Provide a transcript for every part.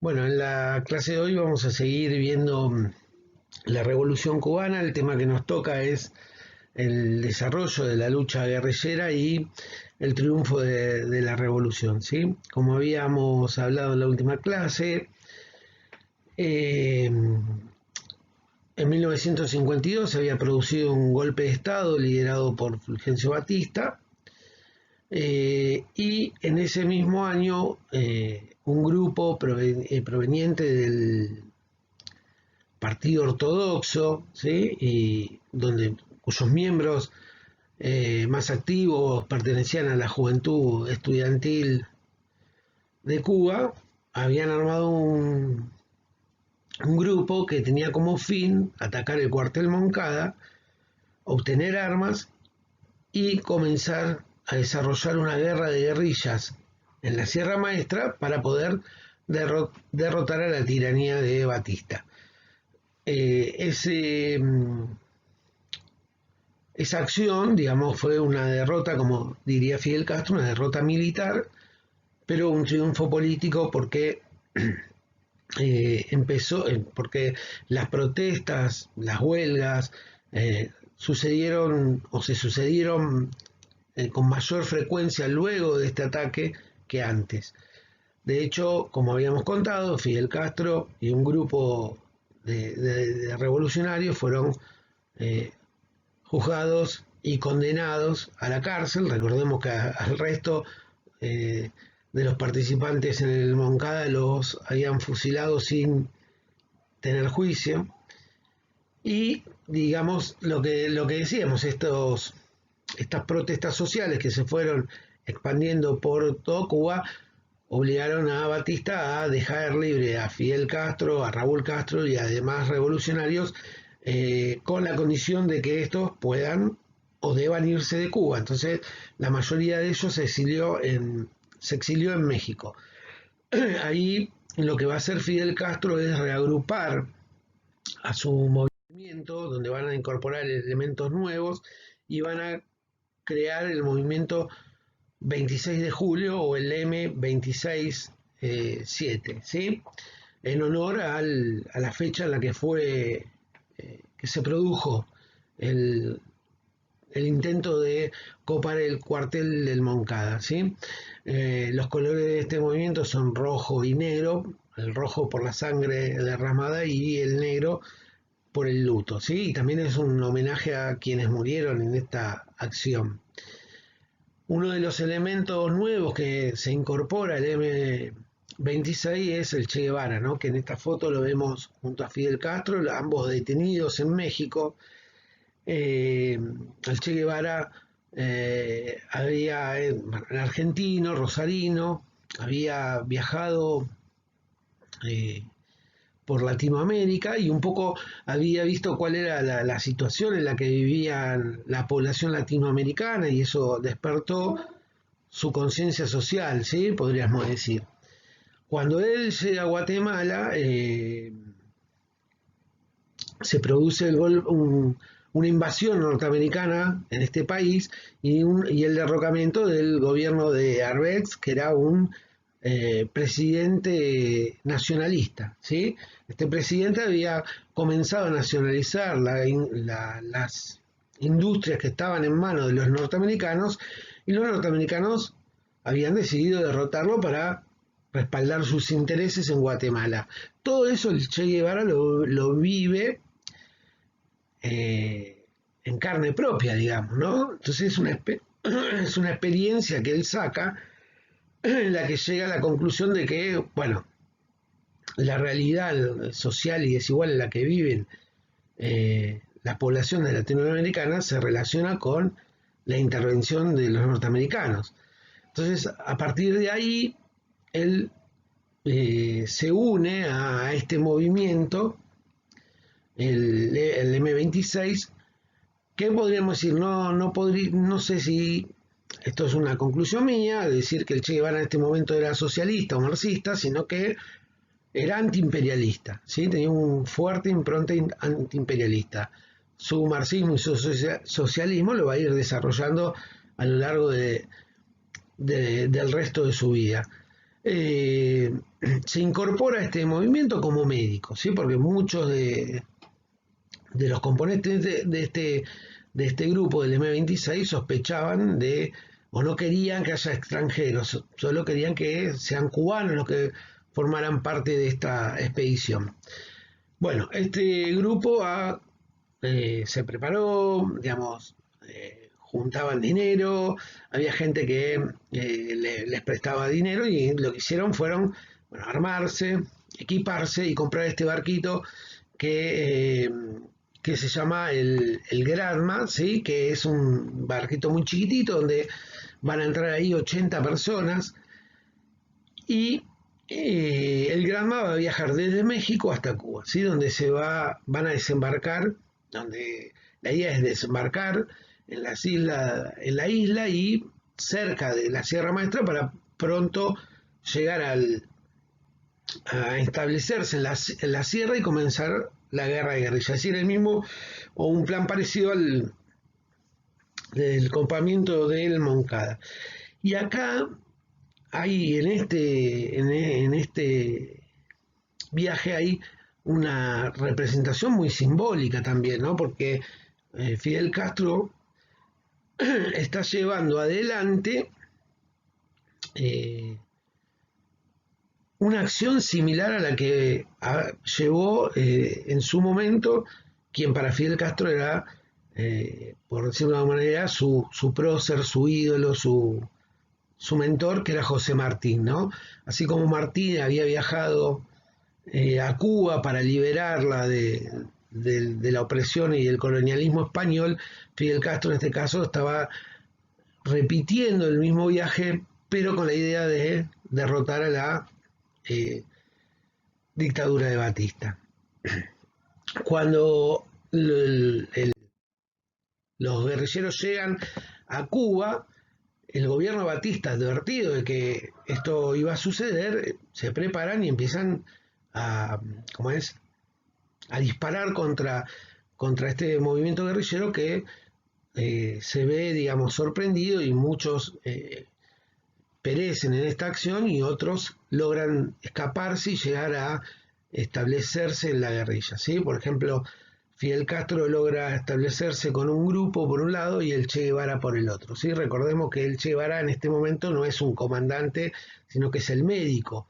Bueno, en la clase de hoy vamos a seguir viendo la Revolución Cubana. El tema que nos toca es el desarrollo de la lucha guerrillera y el triunfo de la revolución, ¿sí? Como habíamos hablado en la última clase, en 1952 se había producido un golpe de Estado liderado por Fulgencio Batista, y en ese mismo año un grupo proveniente del Partido Ortodoxo, ¿sí? Y cuyos miembros más activos pertenecían a la juventud estudiantil de Cuba, habían armado un grupo que tenía como fin atacar el cuartel Moncada, obtener armas y comenzar a desarrollar una guerra de guerrillas en la Sierra Maestra para poder derrotar a la tiranía de Batista. Esa acción, digamos, fue una derrota, como diría Fidel Castro, una derrota militar, pero un triunfo político porque porque las protestas, las huelgas, sucedieron o se sucedieron con mayor frecuencia luego de este ataque que antes. De hecho, como habíamos contado, Fidel Castro y un grupo de revolucionarios fueron eh, juzgados y condenados a la cárcel. Recordemos que al resto eh, de los participantes en el Moncada los habían fusilado sin tener juicio. Y digamos lo que decíamos, estas protestas sociales que se fueron expandiendo por todo Cuba obligaron a Batista a dejar libre a Fidel Castro, a Raúl Castro y a demás revolucionarios, con la condición de que estos puedan o deban irse de Cuba. Entonces la mayoría de ellos se exilió en México. Ahí lo que va a hacer Fidel Castro es reagrupar a su movimiento, donde van a incorporar elementos nuevos y van a crear el movimiento 26 de julio o el M26-7, ¿sí? En honor a la fecha en la que que se produjo el, el intento de copar el cuartel del Moncada, ¿sí? Los colores de este movimiento son rojo y negro, el rojo por la sangre derramada y el negro por el luto, ¿sí? Y también es un homenaje a quienes murieron en esta acción. Uno de los elementos nuevos que se incorpora al M26 es el Che Guevara, ¿no? Que en esta foto lo vemos junto a Fidel Castro, ambos detenidos en México. El Che Guevara había, argentino, rosarino, había viajado eh, por Latinoamérica y un poco había visto cuál era la situación en la que vivía la población latinoamericana y eso despertó su conciencia social, ¿sí? Podríamos decir. Cuando él llega a Guatemala, se produce una invasión norteamericana en este país y el derrocamiento del gobierno de Arbenz, que era un presidente nacionalista, ¿sí? Este presidente había comenzado a nacionalizar las industrias que estaban en manos de los norteamericanos y los norteamericanos habían decidido derrotarlo para respaldar sus intereses en Guatemala. Todo eso el Che Guevara lo vive en carne propia, digamos, ¿no? Entonces es una experiencia que él saca en la que llega a la conclusión de que, bueno, la realidad social y desigual en la que viven las poblaciones latinoamericanas se relaciona con la intervención de los norteamericanos. Entonces, a partir de ahí, él se une a este movimiento, el M26, que podríamos decir, no sé si esto es una conclusión mía, de decir que el Che Guevara en este momento era socialista o marxista, sino que era antiimperialista, ¿sí? Tenía un fuerte impronta antiimperialista. Su marxismo y su socialismo lo va a ir desarrollando a lo largo del resto de su vida. se incorpora a este movimiento como médico, ¿sí? Porque muchos de los componentes de este grupo del M26 sospechaban de, o no querían que haya extranjeros, solo querían que sean cubanos los que formaran parte de esta expedición. Bueno, este grupo se preparó, digamos, juntaban dinero, había gente que les prestaba dinero y lo que hicieron fueron, bueno, armarse, equiparse y comprar este barquito que, eh, que se llama el Granma, ¿sí? Que es un barquito muy chiquitito donde van a entrar ahí 80 personas y el Granma va a viajar desde México hasta Cuba, ¿sí? Donde van a desembarcar, donde la idea es desembarcar en la isla y cerca de la Sierra Maestra para pronto llegar a establecerse en la sierra y comenzar la guerra de guerrilla. Es decir, el mismo o un plan parecido al del campamento del Moncada. Y acá hay en este viaje hay una representación muy simbólica también, ¿no? Porque Fidel Castro está llevando adelante eh, una acción similar a la que llevó en su momento quien para Fidel Castro era, por decirlo de alguna manera, su prócer, su ídolo, su mentor, que era José Martín, ¿no? Así como Martín había viajado a Cuba para liberarla de la opresión y del colonialismo español, Fidel Castro en este caso estaba repitiendo el mismo viaje, pero con la idea de derrotar a la eh, dictadura de Batista. Cuando los guerrilleros llegan a Cuba, el gobierno de Batista, advertido de que esto iba a suceder, se preparan y empiezan a, ¿cómo es? A disparar contra este movimiento guerrillero que se ve, digamos, sorprendido y muchos perecen en esta acción y otros logran escaparse y llegar a establecerse en la guerrilla, ¿sí? Por ejemplo, Fidel Castro logra establecerse con un grupo por un lado y el Che Guevara por el otro, ¿sí? Recordemos que el Che Guevara en este momento no es un comandante, sino que es el médico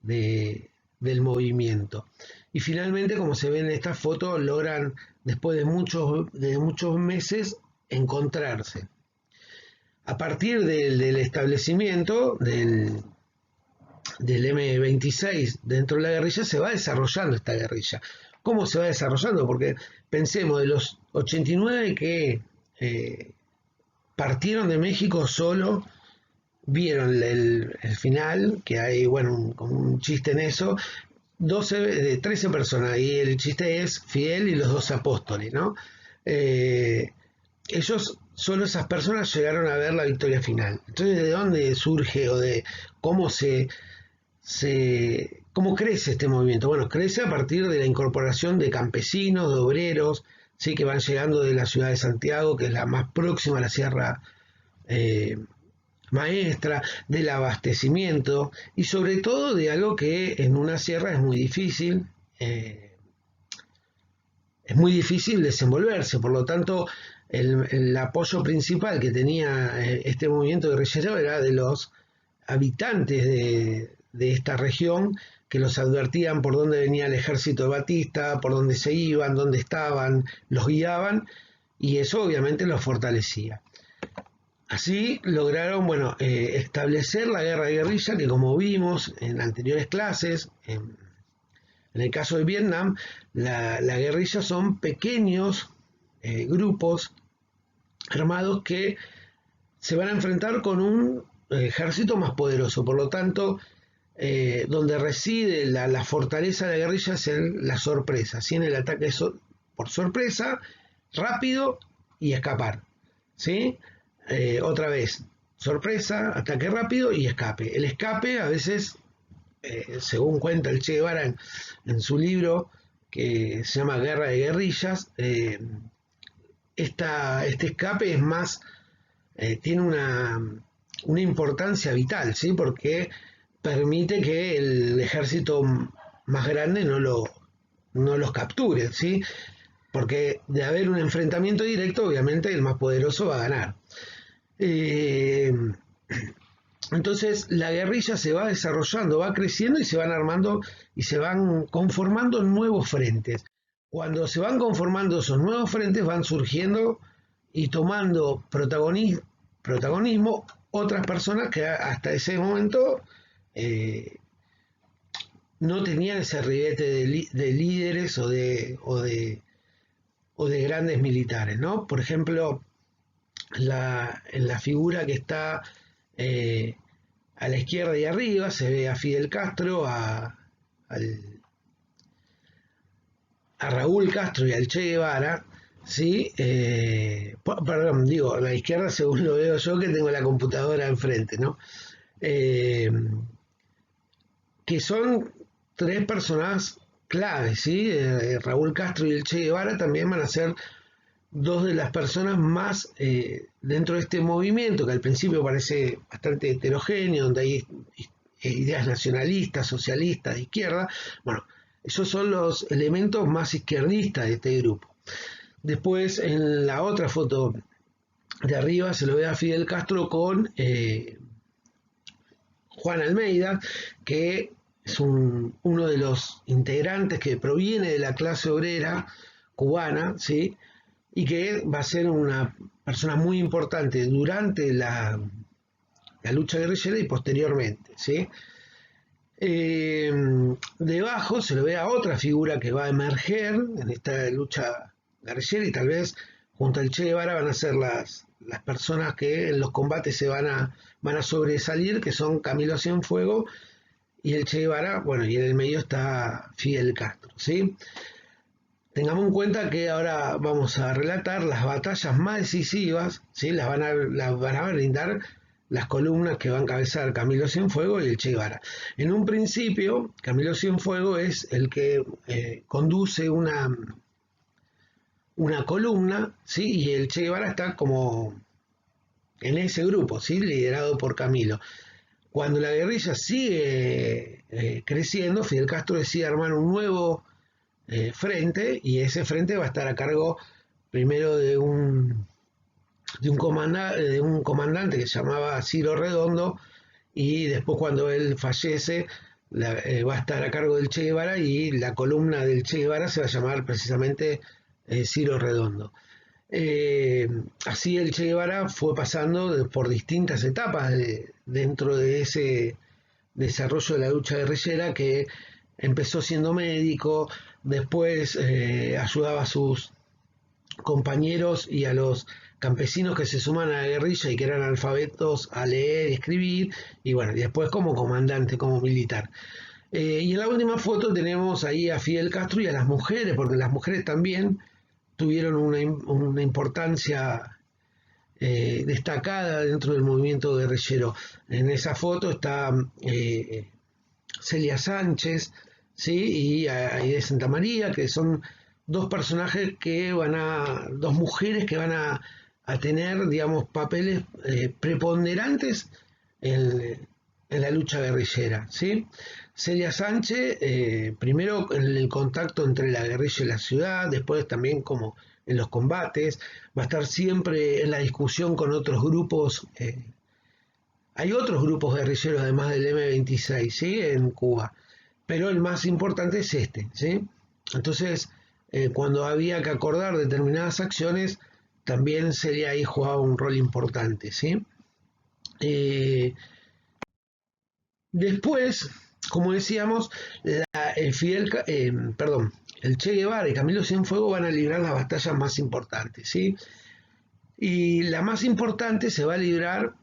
del movimiento. Y finalmente, como se ve en esta foto, logran, después de muchos meses, encontrarse. A partir del establecimiento del M26 dentro de la guerrilla, se va desarrollando esta guerrilla. ¿Cómo se va desarrollando? Porque pensemos, de los 89 que partieron de México solo, vieron el final, que hay, bueno, como un chiste en eso, 13 personas, y el chiste es Fidel y los 12 apóstoles, ¿no? Ellos, solo esas personas llegaron a ver la victoria final. Entonces, ¿de dónde surge o de cómo cómo crece este movimiento? Bueno, crece a partir de la incorporación de campesinos, de obreros, ¿sí? Que van llegando de la ciudad de Santiago, que es la más próxima a la Sierra eh, Maestra, del abastecimiento y sobre todo de algo que en una sierra es muy difícil desenvolverse. Por lo tanto, el apoyo principal que tenía este movimiento guerrillero era de los habitantes de esta región, que los advertían por dónde venía el ejército de Batista, por dónde se iban, dónde estaban, los guiaban, y eso obviamente los fortalecía. Así lograron, bueno, establecer la guerra de guerrilla, que como vimos en anteriores clases, en el caso de Vietnam, la guerrilla son pequeños grupos armados que se van a enfrentar con un ejército más poderoso. Por lo tanto, donde reside la fortaleza de la guerrilla es en la sorpresa, ¿sí? En el ataque por sorpresa, rápido y escapar, ¿sí? Otra vez, sorpresa, ataque rápido y escape. El escape a veces, según cuenta el Che Guevara en su libro que se llama Guerra de Guerrillas, este escape es más, tiene una importancia vital, ¿sí? Porque permite que el ejército más grande no los capture, ¿sí? Porque de haber un enfrentamiento directo, obviamente el más poderoso va a ganar. Eh, entonces la guerrilla se va desarrollando, va creciendo y se van armando y se van conformando nuevos frentes. Cuando se van conformando esos nuevos frentes van surgiendo y tomando protagonismo otras personas que hasta ese momento no tenían ese ribete de líderes o de grandes militares, ¿no? Por ejemplo, en la figura que está eh, a la izquierda y arriba se ve a Fidel Castro, a Raúl Castro y al Che Guevara, ¿sí? Perdón, digo, a la izquierda según lo veo yo que tengo la computadora enfrente, ¿no? Eh, que son tres personas claves, ¿sí? Raúl Castro y el Che Guevara también van a ser dos de las personas más dentro de este movimiento que al principio parece bastante heterogéneo, donde hay ideas nacionalistas, socialistas, de izquierda. Bueno, esos son los elementos más izquierdistas de este grupo. Después, en la otra foto de arriba, se lo ve a Fidel Castro con Juan Almeida, que es uno de los integrantes que proviene de la clase obrera cubana, ¿sí? Y que va a ser una persona muy importante durante la lucha guerrillera y posteriormente, ¿sí? Debajo se lo ve a otra figura que va a emerger en esta lucha guerrillera y tal vez junto al Che Guevara van a ser las personas que en los combates van a sobresalir, que son Camilo Cienfuegos y el Che Guevara, bueno, y en el medio está Fidel Castro, ¿sí? Tengamos en cuenta que ahora vamos a relatar las batallas más decisivas, ¿sí? Las van a brindar las columnas que va a encabezar Camilo Cienfuegos y el Che Guevara. En un principio, Camilo Cienfuegos es el que conduce una columna, ¿sí? Y el Che Guevara está como en ese grupo, ¿sí? Liderado por Camilo. Cuando la guerrilla sigue creciendo, Fidel Castro decide armar un nuevo frente y ese frente va a estar a cargo primero de un comandante que se llamaba Ciro Redondo y después cuando él fallece va a estar a cargo del Che Guevara y la columna del Che Guevara se va a llamar precisamente Ciro Redondo. Así el Che Guevara fue pasando por distintas etapas dentro de ese desarrollo de la lucha guerrillera, que empezó siendo médico, después ayudaba a sus compañeros y a los campesinos que se suman a la guerrilla y que eran alfabetos a leer y escribir, y bueno, y después como comandante, como militar. Y en la última foto tenemos ahí a Fidel Castro y a las mujeres, porque las mujeres también tuvieron una importancia destacada dentro del movimiento guerrillero. En esa foto está Celia Sánchez, ¿sí? Y Aide Santa María, que son dos personajes dos mujeres que van a tener, digamos, papeles preponderantes en la lucha guerrillera, ¿sí? Celia Sánchez, primero en el contacto entre la guerrilla y la ciudad, después también como en los combates, va a estar siempre en la discusión con otros grupos. Hay otros grupos guerrilleros además del M26, ¿sí? En Cuba, pero el más importante es este, ¿sí? Entonces, cuando había que acordar determinadas acciones, también Celia ahí jugaba un rol importante, ¿sí? Después, como decíamos, el Che Guevara y Camilo Cienfuegos van a librar las batallas más importantes, ¿sí? Y la más importante se va a librar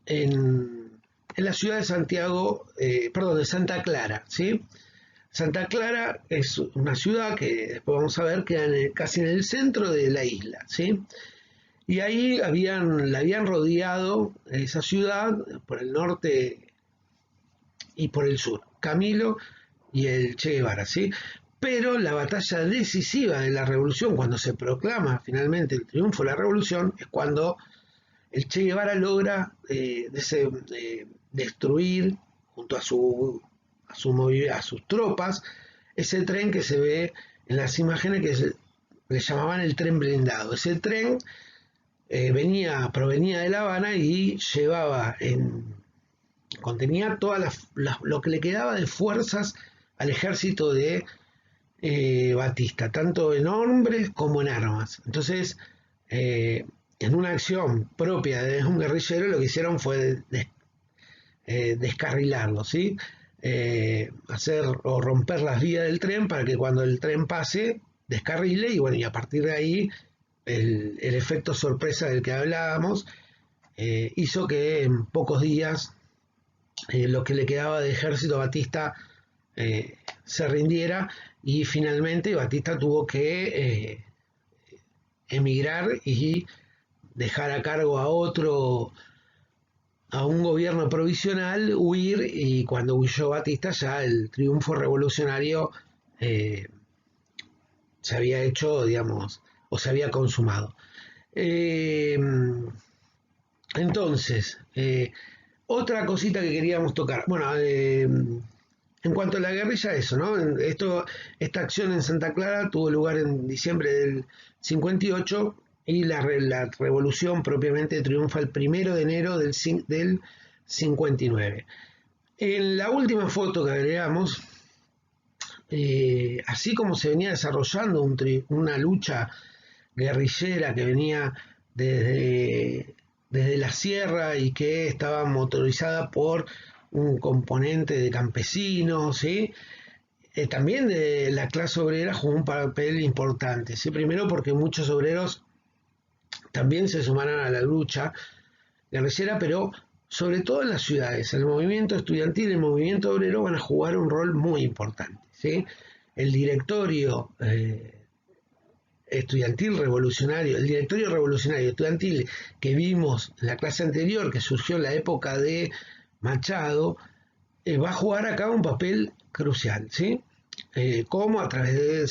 en la ciudad de de Santa Clara, ¿sí? Santa Clara es una ciudad que después vamos a ver queda casi en el centro de la isla, ¿sí? Y ahí la habían rodeado esa ciudad por el norte y por el sur, Camilo y el Che Guevara, ¿sí? Pero la batalla decisiva de la revolución, cuando se proclama finalmente el triunfo de la revolución, es cuando el Che Guevara logra destruir junto a a sus tropas, ese tren que se ve en las imágenes le llamaban el tren blindado. Ese tren provenía de La Habana y contenía lo que le quedaba de fuerzas al ejército de Batista, tanto en hombres como en armas. Entonces, en una acción propia de un guerrillero, lo que hicieron fue descarrilarlo, ¿sí? Hacer o romper las vías del tren para que cuando el tren pase, descarrile, y bueno, y a partir de ahí el efecto sorpresa del que hablábamos hizo que en pocos días lo que le quedaba de ejército a Batista se rindiera, y finalmente Batista tuvo que emigrar y dejar a cargo a un gobierno provisional, huir, y cuando huyó Batista ya el triunfo revolucionario se había hecho, digamos, o se había consumado. Entonces, otra cosita que queríamos tocar. Bueno, en cuanto a la guerrilla, eso, ¿no? Esta acción en Santa Clara tuvo lugar en diciembre del 58, y la revolución propiamente triunfa el 1 de enero del 59. En la última foto que agregamos, así como se venía desarrollando una lucha guerrillera que venía desde la sierra y que estaba motorizada por un componente de campesinos, ¿sí? También de la clase obrera jugó un papel importante, ¿sí? Primero porque muchos obreros también se sumaron a la lucha guerrillera, pero sobre todo en las ciudades. El movimiento estudiantil y el movimiento obrero van a jugar un rol muy importante, ¿sí? El directorio estudiantil revolucionario, el directorio revolucionario estudiantil que vimos en la clase anterior, que surgió en la época de Machado, va a jugar acá un papel crucial, ¿sí? Como a través de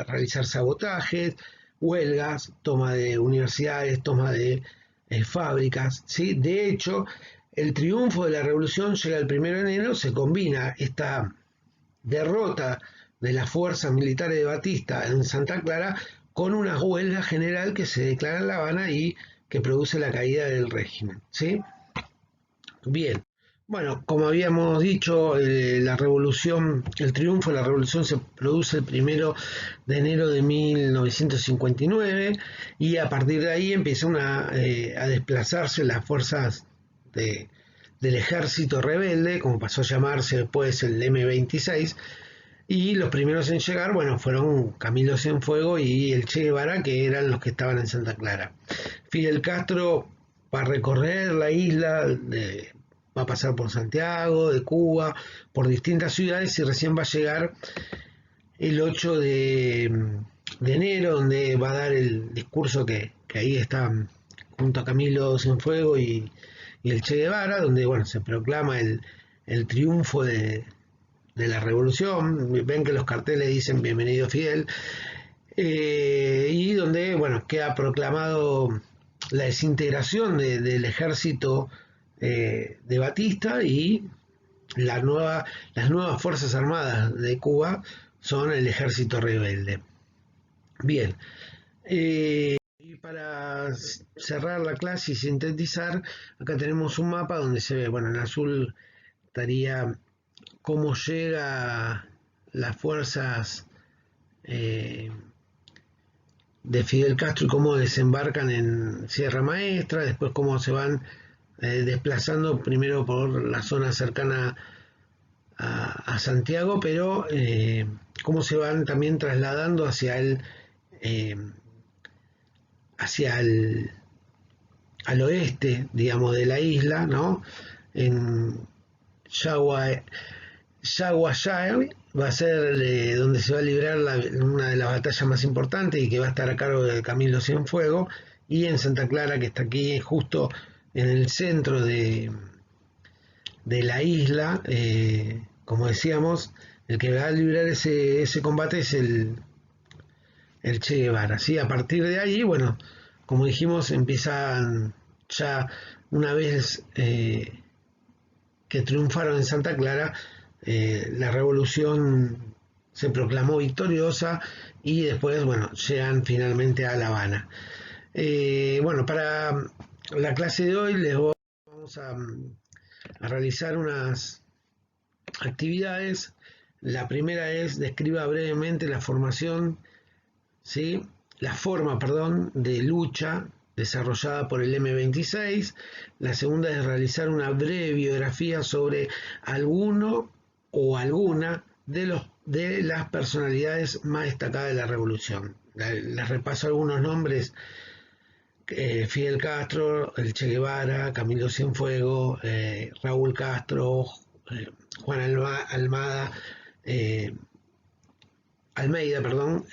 realizar sabotajes, huelgas, toma de universidades, toma de fábricas, ¿sí? De hecho, el triunfo de la revolución llega el 1 de enero, se combina esta derrota de las fuerzas militares de Batista en Santa Clara con una huelga general que se declara en La Habana y que produce la caída del régimen, ¿sí? Bien, bueno, como habíamos dicho, el triunfo de la revolución se produce el 1 de enero de 1959, y a partir de ahí empiezan a desplazarse las fuerzas del ejército rebelde, como pasó a llamarse después el M-26, y los primeros en llegar, bueno, fueron Camilo Cienfuegos y el Che Guevara, que eran los que estaban en Santa Clara. Fidel Castro va a recorrer la isla, va a pasar por Santiago, de Cuba, por distintas ciudades, y recién va a llegar el 8 de enero, donde va a dar el discurso que ahí está junto a Camilo Cienfuegos y el Che Guevara, donde bueno, se proclama el triunfo de la revolución. Ven que los carteles dicen bienvenido Fidel, y donde bueno, queda proclamado la desintegración del ejército de Batista, y las nuevas fuerzas armadas de Cuba son el ejército rebelde. Bien, y para cerrar la clase y sintetizar, acá tenemos un mapa donde se ve, bueno, en azul estaría cómo llega las fuerzas de Fidel Castro y cómo desembarcan en Sierra Maestra, después cómo se van desplazando primero por la zona cercana a Santiago, pero cómo se van también trasladando eh, hacia al oeste, digamos, de la isla, ¿no? En Yaguayay va a ser donde se va a librar una de las batallas más importantes y que va a estar a cargo de Camilo Cienfuegos, y en Santa Clara, que está aquí justo en el centro de la isla, como decíamos, el que va a librar ese combate es el Che Guevara, ¿sí? A partir de ahí, bueno, como dijimos, empiezan ya una vez que triunfaron en Santa Clara, la revolución se proclamó victoriosa y después, bueno, llegan finalmente a La Habana. Bueno, para la clase de hoy vamos a realizar unas actividades. La primera es describa brevemente la formación, ¿sí? La forma, perdón, de lucha desarrollada por el M26. La segunda es realizar una breve biografía sobre alguno o alguna de las personalidades más destacadas de la revolución. Les repaso algunos nombres: Fidel Castro, el Che Guevara, Camilo Cienfuegos, Raúl Castro, Juan Almada, Almeida, perdón,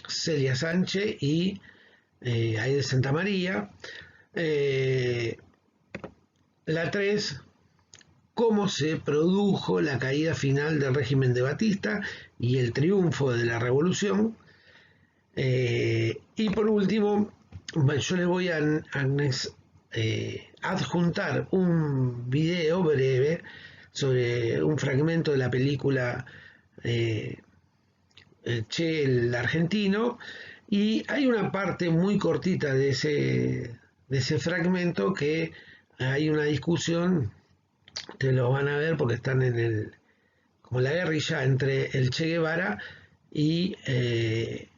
Celia Sánchez y Aide Santa María. La 3, cómo se produjo la caída final del régimen de Batista y el triunfo de la revolución. Y por último, yo les voy a adjuntar un video breve sobre un fragmento de la película Che el argentino, y hay una parte muy cortita de ese fragmento que hay una discusión, te lo van a ver porque están como la guerrilla entre el Che Guevara y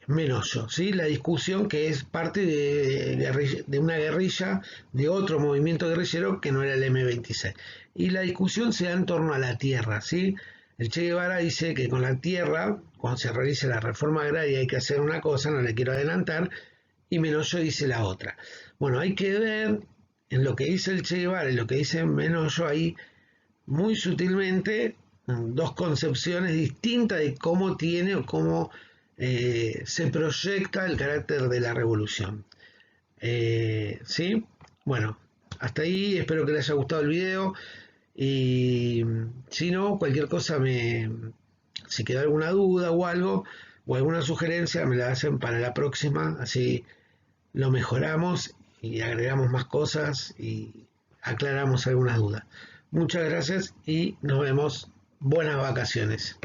Menoyo, ¿sí? La discusión que es parte de una guerrilla, de otro movimiento guerrillero que no era el M26. Y la discusión se da en torno a la tierra, ¿sí? El Che Guevara dice que con la tierra, cuando se realice la reforma agraria, hay que hacer una cosa, no le quiero adelantar, y Menoyo dice la otra. Bueno, hay que ver en lo que dice el Che Guevara y lo que dice Menoyo ahí, muy sutilmente, dos concepciones distintas de cómo tiene o cómo se proyecta el carácter de la revolución. ¿Sí? Bueno, hasta ahí, espero que les haya gustado el video, y si no, cualquier cosa, si queda alguna duda o algo, o alguna sugerencia, me la hacen para la próxima, así lo mejoramos y agregamos más cosas y aclaramos algunas dudas. Muchas gracias y nos vemos. Buenas vacaciones.